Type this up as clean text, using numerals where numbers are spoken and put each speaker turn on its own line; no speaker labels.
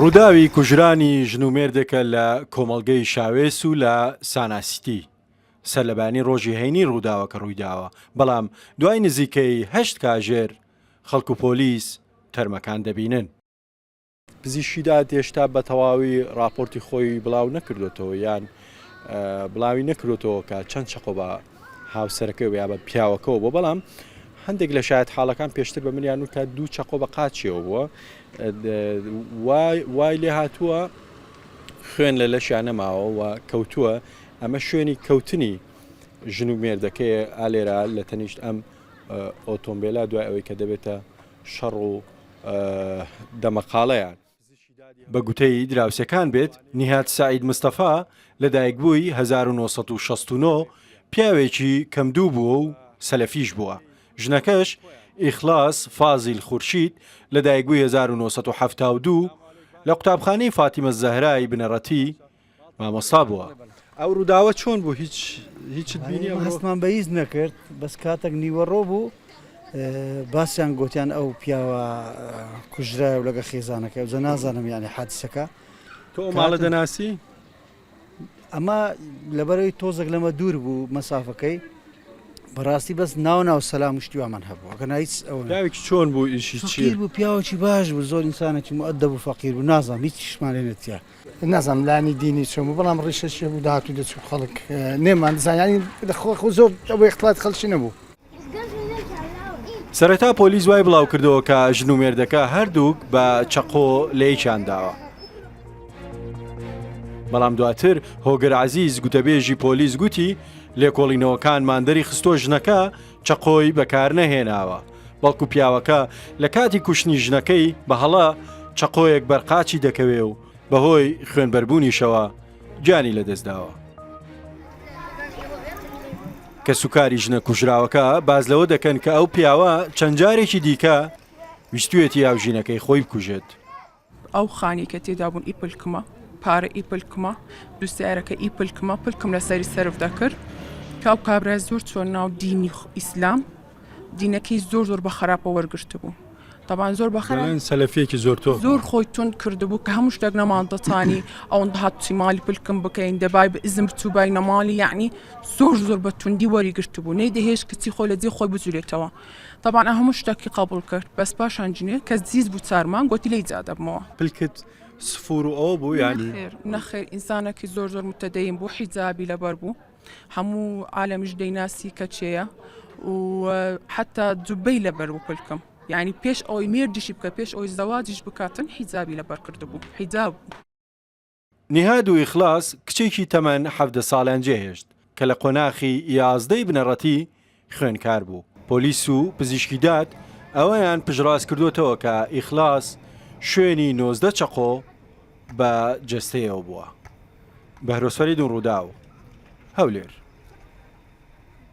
ڕووداوی کوژرانی ژن و مێردێکە لە کۆمەڵگەی شاوێس و لە ساناسیتی سەرلەبانی ڕۆژی هەینی ڕووداوەکە ڕوویداوە، بەڵام دوای نزیکەی 8 کاژێر خەڵک و پۆلیس تەرمەکان دەبینن. پزیشکیدا هێشتا بە تەواوی راپۆرتی خۆی بڵاو نەکردوێتەوە یان بڵاوی نەکردوێتەوە کە چەند چەقۆ بە هاوسەرەکەی یا بە پیاوەکەەوە بۆ، بەڵام هەندێک لە شاید حاڵەکان پێشتر بە منیان و کە 2 چەقۆ بە قاچیەوە بووە، وای لێ هاتووە خوێن لە لەشیان نەماوە و کەوتووە. ئەمە شوێنی کەوتنی ژن و مێردەکەی ئالێرا لە تەنیشت ئەم ئۆتۆمبیلە دوای ئەوەی کە دەبێتە شەڕ و دەمەقاڵەیان. بە گوتەی دراوسەکان بێت نیهات سعید مستەفا لەدایکبووی 1969 پیاوێکی کەمدوو بووە و سەلەفیش بووە. ژنەکەش ئیخلاس فازیل خورشید لەدایکبووی 1972 لە قوتابخانەی فاتیمە زەهرای بنەڕەتی مامۆستا بووە. ئەو ڕووداوە چۆن بوو؟ هیچ بینی؟
هەستمان بەهیز نەکرد، بەس کاتێک نیوەڕۆ بوو باسییان گوتیان ئەو پیاوە کوژرای و لەگە خێزانەکە و جە نازانم یانی حادسەکە.
تۆ ماڵە دەناسی؟
ئەمە لەبەرەوەی تۆزێک لەمە دوور بوو مەسافەکەی، بەڕاستی بەس ناو سەلام شتیوامان هەبوو. ئەگەنا هیچ
پیاوێکی چۆن بوو؟ ئیشی چی
بوو؟ پیاوەکی باش بوو، زۆر ئینسانێکی مؤدەب و فەقیر بوو، نازانم هیچ شمالێ نەتیا،
نازانم لانی دینی چۆن بوو، بەڵام ڕیشەشی بوو داهاتوو دەچوو خەڵک نێمان دەزانانی خۆ زۆر ئەوەی اختلاط خەڵکی نەبوو.
سەرەتا پۆلیس وای بڵاو کردەوە کە ژن و مێردەکە هەردووک بە چەقۆ لێیچانداوە، بەڵام دواتر هۆگر عەزیز گوتەبێژی پۆلیس گوتی لێکۆڵینەوەکان ماندەری خستۆ ژنەکە چەقۆی بەکار نەهێناوە، بەڵکو پیاوەکە لە کاتی کوشتنی ژنەکەی بە هەڵا چەقۆیەک بەرقاچی دەکەوێ و بەهۆی خوێنبەربوونیشەوە گیانی لەدەستداوە. کە سوکاری ژنە کوژراوەکە باز لەوە دەکەن کە ئەو پیاوە چەند جارێکی دیکە ویستوێتی یاوژینەکەی خۆی بکوژێت.
ئەو خانی کە تێدا بوون ئیپلکمە پارە ئیپلکمە دووسیارەکە ئیپلکمە پلکم لەسەری سەرف دەکرد کاو کابرا زۆر چۆن ناو دینی ئیسلام دینەکەی زۆر بە خراپە وەرگرت بوو. طبعا زۆر بەخرا
سەلەفیەکی زۆر
خۆی تون کردبوو کە هەموو شتێک نەماندەتانی ئەوەندە هاتوچی مالی پلکم بکەین دەبای بە ئیزم بچوبای نەمالی، یعنی زۆر بە توندی وەریگرت بوو، نەی دەهێش کچی خۆی لە جێ خۆی بجوولێتەوە. طبعا هەموو شتێکی قبول کرد، بەس پاشان جنێ کە زیز بوو چارمان گوتی لێی جادەبمەوە.
پلکت سفور و ئەو بوو یانی
نەخێر ئینسانێکی زۆر متەدەین بوو، حیجابی لەبەر بوو، هەموو عالەمیش دەیناسی کە چێیە و حتا جوبەی لەبەر بوو پلکم، یعنی پێش ئەوی مێردیشی بکە پێش ئەوی زەواجیش بکاتن حیجابی لەبەر کرده بوو، حیجاب بوو.
نیهاد و ئیخلاس کچێکی تەمەن 17 ساڵیان جێهێشت کە لە قۆناخی 11 بنەڕەتی خوێنکار بوو. پۆلیس و پزیشکیداد ئەوەیان پژڕاست کردوێتەوە کە ئیخلاس شوێنی 19 چەقۆ بە جەستەیەوە بووە. بە هەرۆسفەری دوون ڕووداو هەولێر.